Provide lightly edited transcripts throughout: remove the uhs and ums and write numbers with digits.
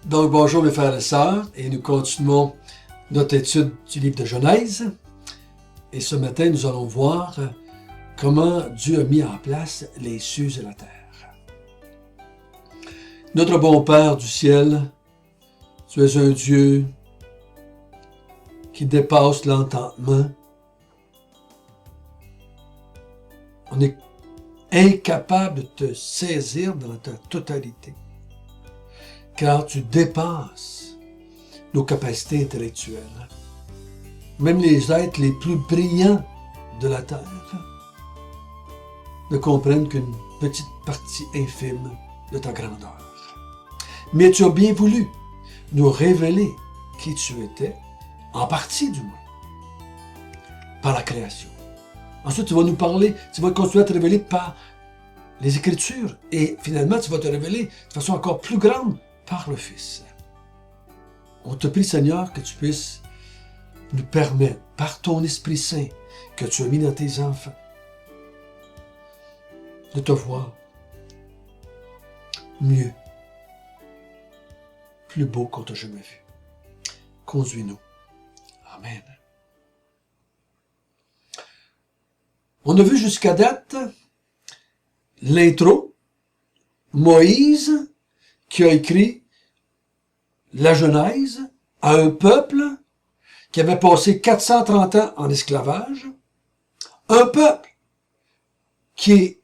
Donc bonjour mes frères et sœurs, et nous continuons notre étude du livre de Genèse. Et ce matin, nous allons voir comment Dieu a mis en place les cieux et la terre. Notre bon Père du ciel, tu es un Dieu qui dépasse l'entendement. On est incapable de te saisir dans ta totalité, car tu dépasses nos capacités intellectuelles. Même les êtres les plus brillants de la terre ne comprennent qu'une petite partie infime de ta grandeur. Mais tu as bien voulu nous révéler qui tu étais, en partie du moins, par la création. Ensuite, tu vas nous parler, tu vas continuer à te révéler par les Écritures, et finalement, tu vas te révéler de façon encore plus grande par le Fils. On te prie, Seigneur, que tu puisses nous permettre, par ton Esprit Saint, que tu as mis dans tes enfants, de te voir mieux, plus beau qu'on t'a jamais vu. Conduis-nous. Amen. On a vu jusqu'à date l'intro, Moïse qui a écrit la Genèse à un peuple qui avait passé 430 ans en esclavage, un peuple qui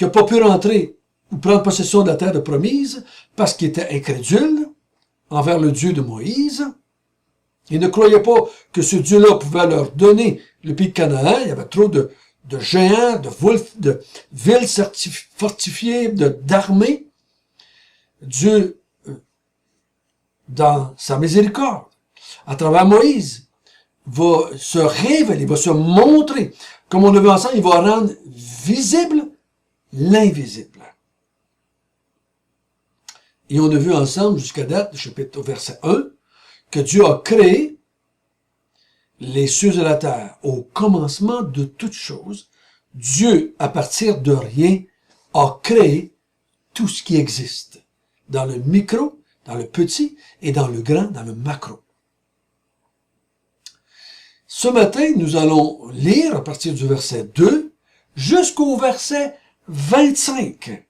n'a pas pu rentrer ou prendre possession de la terre de promise parce qu'il était incrédule envers le Dieu de Moïse. Il ne croyait pas que ce Dieu-là pouvait leur donner le pays de Canaan. Il y avait trop de géants, de villes fortifiées, d'armées. Dieu, dans sa miséricorde, à travers Moïse, va se révéler, va se montrer. Comme on l'a vu ensemble, il va rendre visible l'invisible. Et on a vu ensemble, jusqu'à date, chapitre verset 1, que Dieu a créé les cieux et la terre. Au commencement de toutes choses, Dieu, à partir de rien, a créé tout ce qui existe. Dans le micro, dans le petit, et dans le grand, dans le macro. Ce matin, nous allons lire à partir du verset 2 jusqu'au verset 25.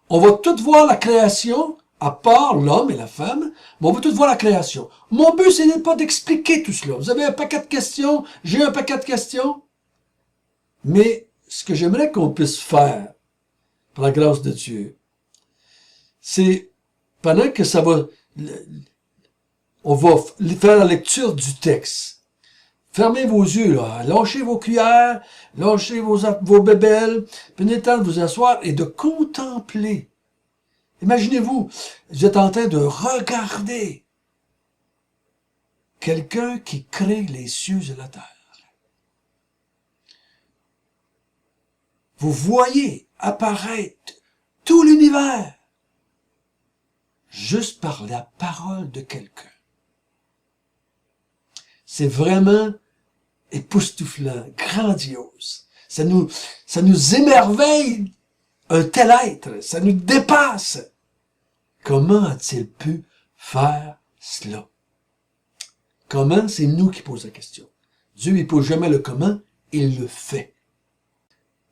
On va tout voir la création, à part l'homme et la femme, mais on va tout voir la création. Mon but, ce n'est pas d'expliquer tout cela. Vous avez un paquet de questions, j'ai un paquet de questions. Mais ce que j'aimerais qu'on puisse faire, par la grâce de Dieu, c'est, pendant que on va faire la lecture du texte. Fermez vos yeux, là. Lâchez vos cuillères, lâchez vos bébelles, prenez le temps de vous asseoir et de contempler. Imaginez-vous, vous êtes en train de regarder quelqu'un qui crée les cieux et la terre. Vous voyez apparaître tout l'univers juste par la parole de quelqu'un. C'est vraiment époustouflant, grandiose. Ça nous émerveille un tel être, ça nous dépasse. Comment a-t-il pu faire cela? Comment? C'est nous qui posons la question. Dieu, il pose jamais le comment, il le fait.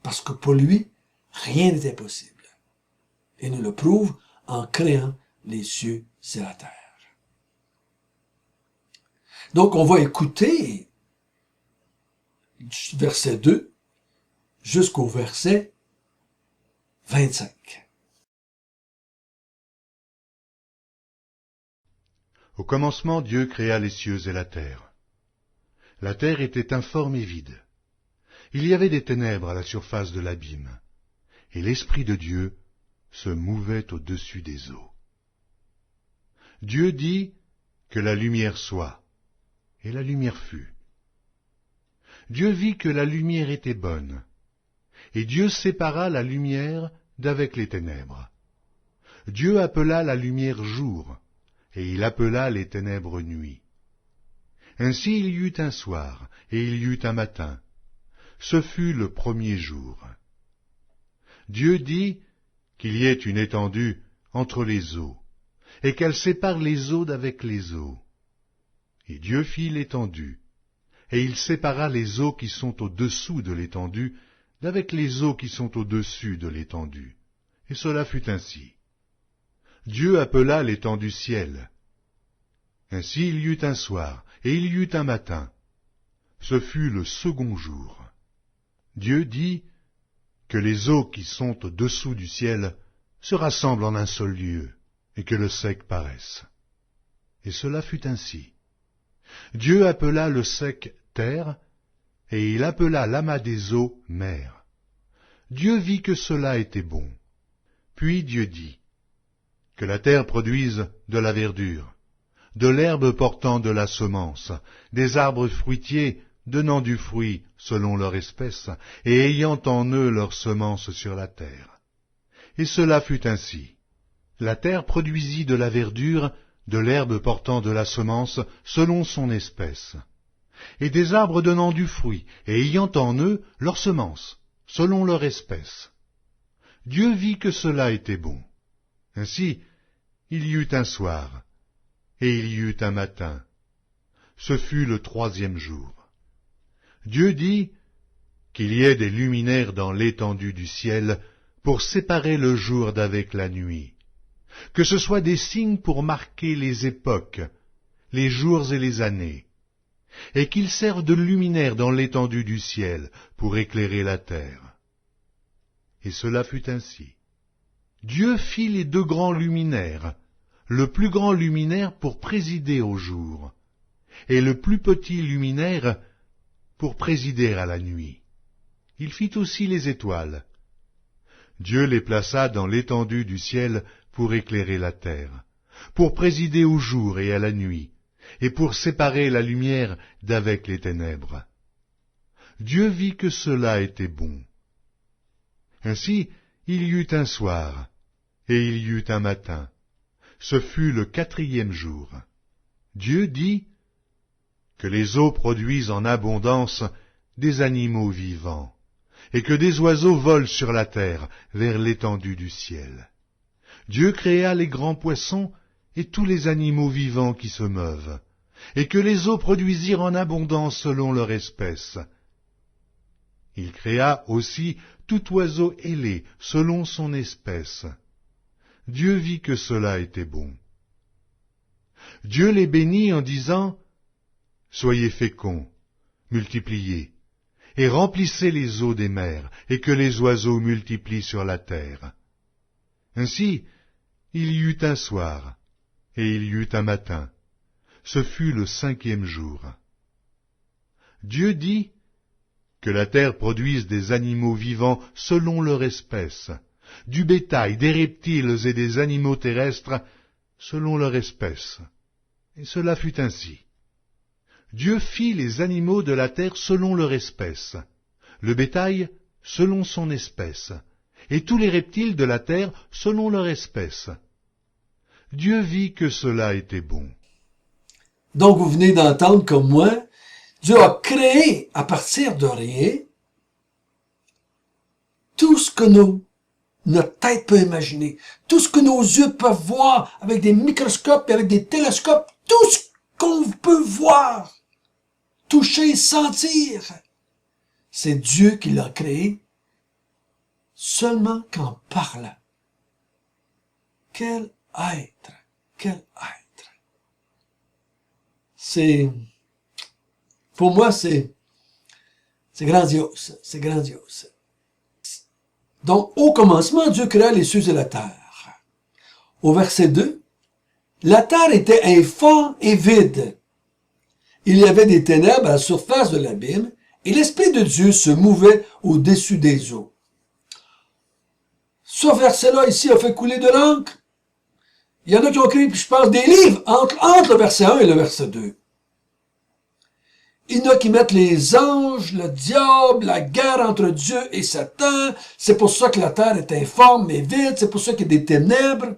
Parce que pour lui, rien n'est impossible. Et nous le prouve en créant les cieux et la terre. Donc, on va écouter du verset 2 jusqu'au verset 25. Au commencement, Dieu créa les cieux et la terre. La terre était informe et vide. Il y avait des ténèbres à la surface de l'abîme, et l'Esprit de Dieu se mouvait au-dessus des eaux. Dieu dit que la lumière soit, et la lumière fut. Dieu vit que la lumière était bonne, et Dieu sépara la lumière d'avec les ténèbres. Dieu appela la lumière jour, et il appela les ténèbres nuit. Ainsi il y eut un soir, et il y eut un matin. Ce fut le premier jour. Dieu dit qu'il y ait une étendue entre les eaux, et qu'elle sépare les eaux d'avec les eaux. Et Dieu fit l'étendue, et il sépara les eaux qui sont au-dessous de l'étendue d'avec les eaux qui sont au-dessus de l'étendue. Et cela fut ainsi. Dieu appela l'étendue ciel. Ainsi il y eut un soir, et il y eut un matin. Ce fut le second jour. Dieu dit que les eaux qui sont au-dessous du ciel se rassemblent en un seul lieu, et que le sec paraisse. Et cela fut ainsi. Dieu appela le sec terre, et il appela l'amas des eaux mer. Dieu vit que cela était bon. Puis Dieu dit que la terre produise de la verdure, de l'herbe portant de la semence, des arbres fruitiers donnant du fruit selon leur espèce, et ayant en eux leur semence sur la terre. Et cela fut ainsi. La terre produisit de la verdure, de l'herbe portant de la semence selon son espèce, et des arbres donnant du fruit, et ayant en eux leur semence, selon leur espèce. Dieu vit que cela était bon. Ainsi, il y eut un soir, et il y eut un matin. Ce fut le troisième jour. Dieu dit qu'il y ait des luminaires dans l'étendue du ciel pour séparer le jour d'avec la nuit, que ce soit des signes pour marquer les époques, les jours et les années, et qu'ils servent de luminaires dans l'étendue du ciel pour éclairer la terre. Et cela fut ainsi. Dieu fit les deux grands luminaires, le plus grand luminaire pour présider au jour, et le plus petit luminaire pour présider à la nuit. Il fit aussi les étoiles. Dieu les plaça dans l'étendue du ciel pour éclairer la terre, pour présider au jour et à la nuit, et pour séparer la lumière d'avec les ténèbres. Dieu vit que cela était bon. Ainsi, il y eut un soir, et il y eut un matin. Ce fut le quatrième jour. Dieu dit que les eaux produisent en abondance des animaux vivants, et que des oiseaux volent sur la terre vers l'étendue du ciel. Dieu créa les grands poissons et tous les animaux vivants qui se meuvent, et que les eaux produisirent en abondance selon leur espèce. Il créa aussi tout oiseau ailé selon son espèce. Dieu vit que cela était bon. Dieu les bénit en disant « Soyez féconds, multipliez, et remplissez les eaux des mers, et que les oiseaux multiplient sur la terre. » Ainsi, il y eut un soir, et il y eut un matin. Ce fut le cinquième jour. Dieu dit que la terre produise des animaux vivants selon leur espèce, du bétail, des reptiles et des animaux terrestres selon leur espèce. Et cela fut ainsi. Dieu fit les animaux de la terre selon leur espèce, le bétail selon son espèce, et tous les reptiles de la terre selon leur espèce. Dieu vit que cela était bon. Donc vous venez d'entendre comme moi, Dieu a créé à partir de rien tout ce que notre tête peut imaginer, tout ce que nos yeux peuvent voir avec des microscopes et avec des télescopes, tout ce qu'on peut voir, toucher, sentir. C'est Dieu qui l'a créé seulement qu'en parlant. Quel être, quel être. Pour moi, c'est grandiose, c'est grandiose. Donc, au commencement, Dieu créa les cieux et la terre. Au verset 2, la terre était informe et vide. Il y avait des ténèbres à la surface de l'abîme, et l'Esprit de Dieu se mouvait au-dessus des eaux. Ce verset-là, ici, a fait couler de l'encre. Il y en a qui ont écrit, je pense, des livres entre le verset 1 et le verset 2. Il y en a qui mettent les anges, le diable, la guerre entre Dieu et Satan. C'est pour ça que la terre est informe et vide. C'est pour ça qu'il y a des ténèbres.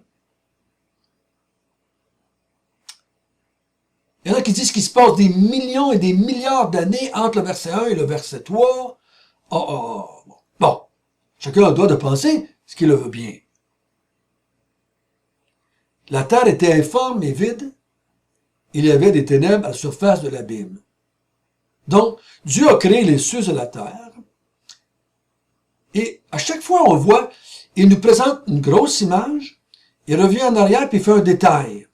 Il y en a qui disent qu'il se passe des millions et des milliards d'années entre le verset 1 et le verset 3. Bon, chacun a le droit de penser ce qu'il le veut bien. La terre était informe et vide. Il y avait des ténèbres à la surface de l'abîme. Donc, Dieu a créé les cieux et la terre. Et à chaque fois, on voit, il nous présente une grosse image, il revient en arrière puis il fait un détail.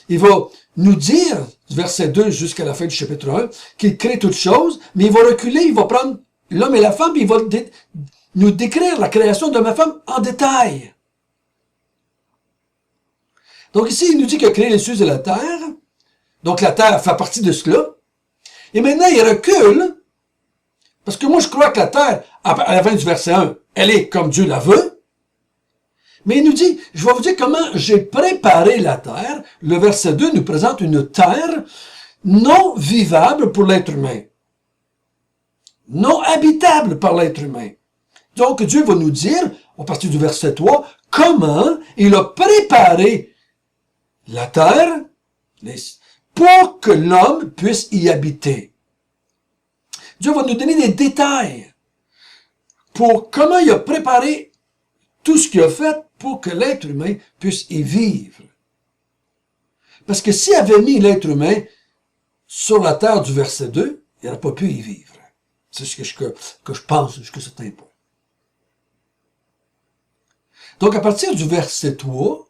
Il va nous dire, du verset 2 jusqu'à la fin du chapitre 1, qu'il crée toutes choses, mais il va reculer, il va prendre l'homme et la femme, puis il va nous décrire la création de ma femme en détail. Donc ici, il nous dit qu'il a créé les cieux et la terre. Donc la terre fait partie de cela. Et maintenant, il recule, parce que moi, je crois que la terre, à la fin du verset 1, elle est comme Dieu la veut. Mais il nous dit, je vais vous dire comment j'ai préparé la terre. Le verset 2 nous présente une terre non vivable pour l'être humain. Non habitable par l'être humain. Donc Dieu va nous dire, à partir du verset 3, comment il a préparé la terre pour que l'homme puisse y habiter. Dieu va nous donner des détails pour comment il a préparé tout ce qu'il a fait pour que l'être humain puisse y vivre. Parce que s'il avait mis l'être humain sur la terre du verset 2, il n'aurait pas pu y vivre. C'est ce que je pense jusqu'à certains points. Donc à partir du verset 3,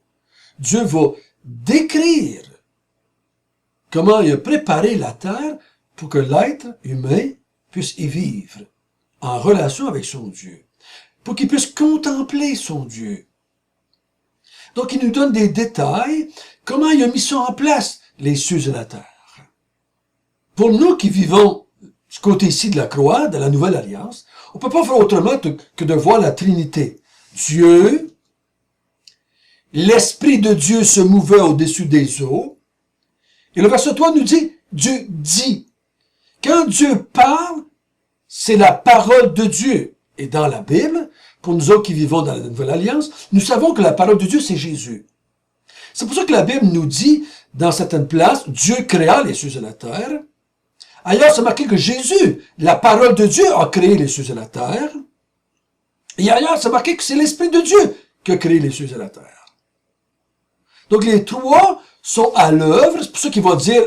Dieu va décrire comment il a préparé la terre pour que l'être humain puisse y vivre en relation avec son Dieu, pour qu'il puisse contempler son Dieu. Donc il nous donne des détails, comment il a mis ça en place, les cieux et la terre. Pour nous qui vivons du côté-ci de la croix, de la nouvelle alliance, on ne peut pas faire autrement que de voir la Trinité. Dieu, l'Esprit de Dieu se mouvait au-dessus des eaux. Et le verset 3 nous dit, Dieu dit. Quand Dieu parle, c'est la parole de Dieu. Et dans la Bible, pour nous autres qui vivons dans la Nouvelle Alliance, nous savons que la parole de Dieu, c'est Jésus. C'est pour ça que la Bible nous dit, dans certaines places, Dieu créa les cieux et la terre. Ailleurs, c'est marqué que Jésus, la parole de Dieu, a créé les cieux et la terre. Et ailleurs, c'est marqué que c'est l'Esprit de Dieu qui a créé les cieux et la terre. Donc les trois sont à l'œuvre. C'est pour ça qu'il va dire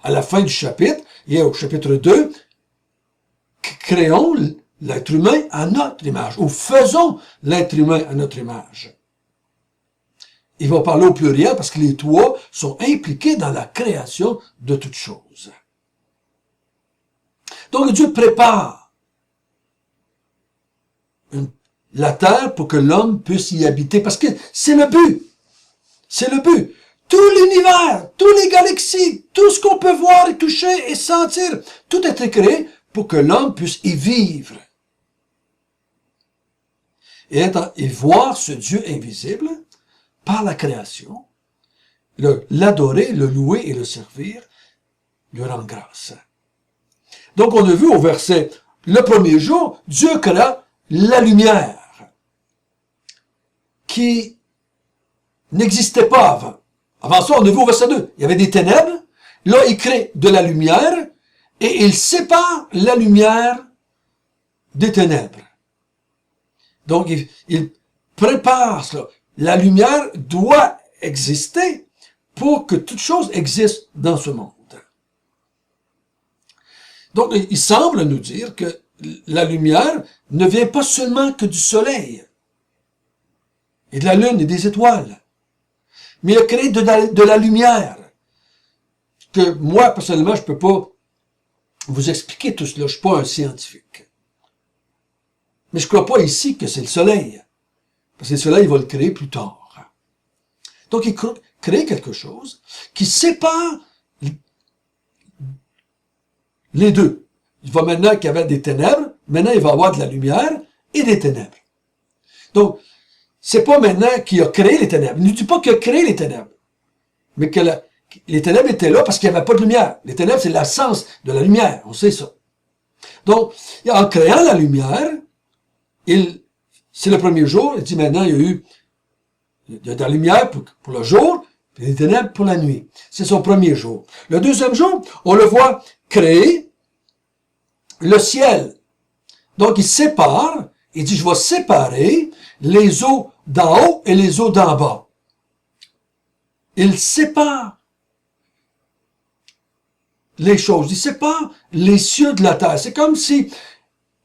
à la fin du chapitre, et au chapitre 2, créons l'être humain à notre image, ou faisons l'être humain à notre image. Il va parler au pluriel parce que les trois sont impliqués dans la création de toutes choses. Donc Dieu prépare la terre pour que l'homme puisse y habiter, parce que c'est le but. C'est le but. Tout l'univers, toutes les galaxies, tout ce qu'on peut voir et toucher et sentir, tout a été créé pour que l'homme puisse y vivre. Et voir ce Dieu invisible par la création, l'adorer, le louer et le servir, lui rendre grâce. Donc on a vu au verset, le premier jour, Dieu créa la lumière qui n'existait pas avant. Avant ça, on a vu au verset 2, il y avait des ténèbres. Là, il crée de la lumière et il sépare la lumière des ténèbres. Donc, il prépare cela. La lumière doit exister pour que toute chose existe dans ce monde. Donc, il semble nous dire que la lumière ne vient pas seulement que du soleil et de la lune et des étoiles, mais il a créé de la lumière que moi, personnellement, je ne peux pas vous expliquer tout cela. Je ne suis pas un scientifique. Mais je ne crois pas ici que c'est le soleil. Parce que le soleil, il va le créer plus tard. Donc, il crée quelque chose qui sépare les deux. Il va maintenant qu'il y avait des ténèbres, maintenant il va y avoir de la lumière et des ténèbres. Donc, c'est pas maintenant qu'il a créé les ténèbres. Il ne dit pas qu'il a créé les ténèbres. Mais que les ténèbres étaient là parce qu'il n'y avait pas de lumière. Les ténèbres, c'est l'absence de la lumière. On sait ça. Donc, en créant la lumière, c'est le premier jour. Il dit maintenant, il y a eu de la lumière pour le jour, et des ténèbres pour la nuit. C'est son premier jour. Le deuxième jour, on le voit créer le ciel. Donc, il sépare. Il dit, je vais séparer les eaux d'en haut et les eaux d'en bas. il sépare les choses. Il sépare les cieux de la terre. C'est comme si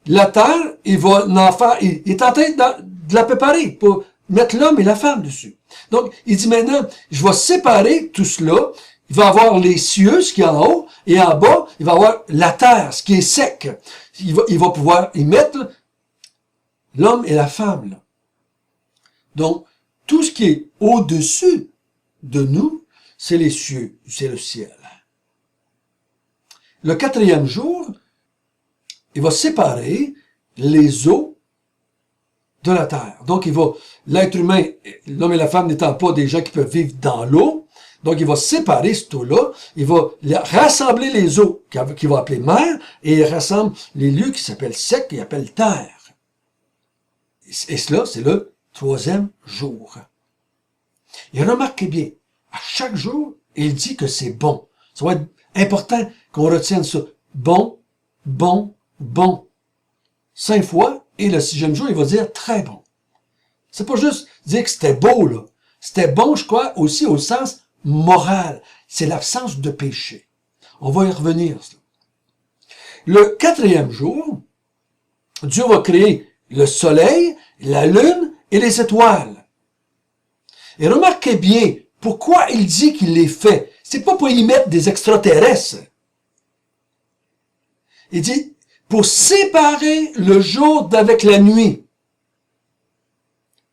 la terre, il va en faire, il est en train de la préparer pour mettre l'homme et la femme dessus. Donc, il dit maintenant, je vais séparer tout cela. Il va avoir les cieux, ce qui est en haut, et en bas, il va avoir la terre, ce qui est sec. Il va pouvoir y mettre l'homme et la femme, là. Donc, tout ce qui est au-dessus de nous, c'est les cieux, c'est le ciel. Le quatrième jour, il va séparer les eaux de la terre. Donc, l'être humain, l'homme et la femme n'étant pas des gens qui peuvent vivre dans l'eau, donc il va séparer cette eau-là, il va rassembler les eaux qu'il va appeler mer, et il rassemble les lieux qui s'appellent secs, qu'il appelle terre. Et cela, c'est le troisième jour. Et remarquez bien, à chaque jour, il dit que c'est bon. Ça va être important qu'on retienne ça. Bon, bon, bon. 5 fois, et le 6e jour, il va dire très bon. C'est pas juste dire que c'était beau, là. C'était bon, je crois, aussi au sens moral. C'est l'absence de péché. On va y revenir, ça. Le 4e jour, Dieu va créer le soleil, la lune et les étoiles. Et remarquez bien, pourquoi il dit qu'il les fait. C'est pas pour y mettre des extraterrestres. Il dit, pour séparer le jour d'avec la nuit,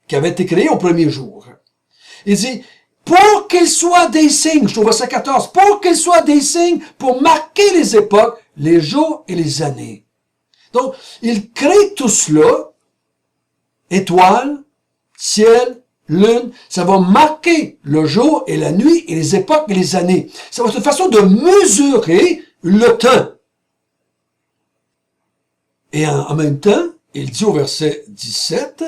qui avait été créé au premier jour. Il dit, pour qu'il soit des signes, je trouve verset 14, pour qu'il soit des signes pour marquer les époques, les jours et les années. Donc, il crée tout cela, étoiles, ciel, lune, ça va marquer le jour et la nuit et les époques et les années. Ça va être une façon de mesurer le temps. Et en même temps, il dit au verset 17,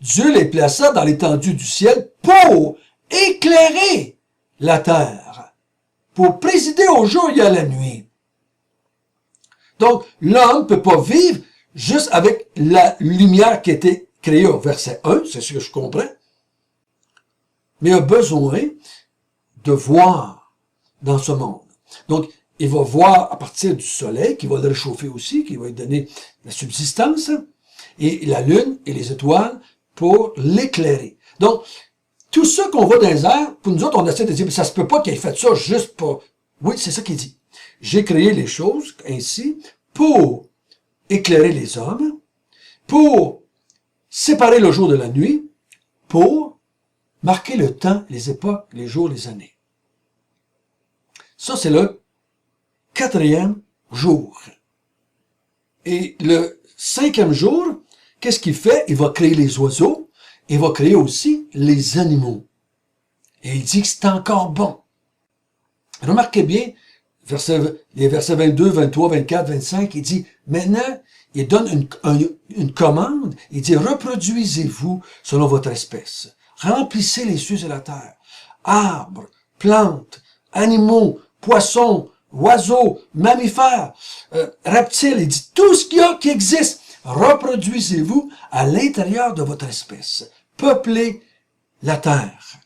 Dieu les plaça dans l'étendue du ciel pour éclairer la terre, pour présider au jour et à la nuit. Donc, l'homme ne peut pas vivre juste avec la lumière qui a été créée au verset 1, c'est ce que je comprends, mais il a besoin de voir dans ce monde. Donc, il va voir à partir du soleil, qui va le réchauffer aussi, qui va lui donner la subsistance, et la lune et les étoiles pour l'éclairer. Donc, tout ça qu'on voit dans les airs, pour nous autres, on essaie de dire, mais ça se peut pas qu'il ait fait ça juste pour... Oui, c'est ça qu'il dit. J'ai créé les choses ainsi pour éclairer les hommes, pour séparer le jour de la nuit, pour marquer le temps, les époques, les jours, les années. Ça, c'est le 4e jour. Et le 5e jour, qu'est-ce qu'il fait? Il va créer les oiseaux, il va créer aussi les animaux. Et il dit que c'est encore bon. Remarquez bien, les versets 22, 23, 24, 25, il dit, maintenant, il donne une commande, il dit, reproduisez-vous selon votre espèce. Remplissez les cieux et la terre. Arbres, plantes, animaux, poissons, oiseaux, mammifères, reptiles, il dit, tout ce qu'il y a qui existe, reproduisez-vous à l'intérieur de votre espèce. Peuplez la terre.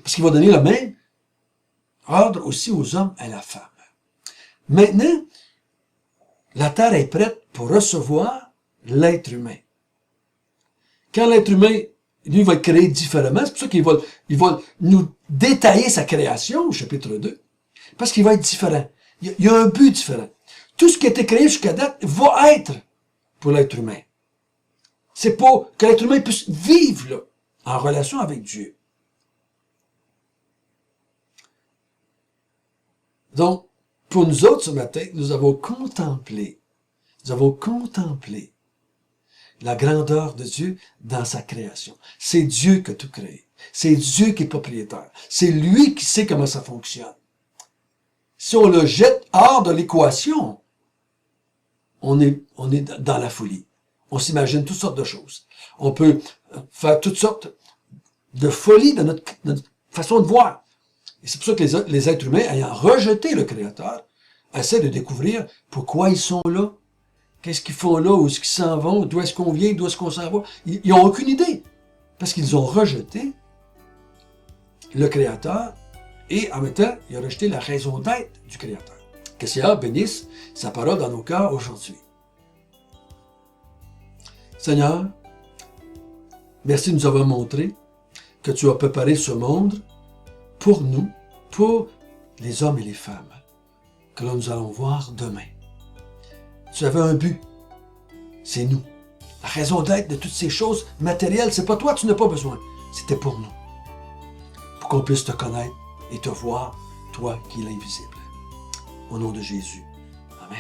Parce qu'il va donner le même ordre aussi aux hommes et à la femme. Maintenant, la terre est prête pour recevoir l'être humain. Quand l'être humain, lui, va être créé différemment, c'est pour ça qu'il va nous détailler sa création au chapitre 2, parce qu'il va être différent. Il y a un but différent. Tout ce qui a été créé jusqu'à date va être pour l'être humain. C'est pour que l'être humain puisse vivre là, en relation avec Dieu. Donc, pour nous autres ce matin, nous avons contemplé la grandeur de Dieu dans sa création. C'est Dieu qui a tout créé. C'est Dieu qui est propriétaire. C'est lui qui sait comment ça fonctionne. Si on le jette hors de l'équation, on est dans la folie. On s'imagine toutes sortes de choses. On peut faire toutes sortes de folies dans notre façon de voir. Et c'est pour ça que les êtres humains, ayant rejeté le Créateur, essaient de découvrir pourquoi ils sont là. Qu'est-ce qu'ils font là? Où est-ce qu'ils s'en vont? D'où est-ce qu'on vient? D'où est-ce qu'on s'en va? Ils n'ont aucune idée. Parce qu'ils ont rejeté le Créateur et en même temps, ils ont rejeté la raison d'être du Créateur. Que le Seigneur bénisse sa parole dans nos cœurs aujourd'hui. Seigneur, merci de nous avoir montré que tu as préparé ce monde pour nous, pour les hommes et les femmes, que nous allons voir demain. Tu avais un but, c'est nous. La raison d'être de toutes ces choses matérielles, c'est pas toi, tu n'as pas besoin. C'était pour nous. Pour qu'on puisse te connaître et te voir, toi qui es l'invisible. Au nom de Jésus. Amen.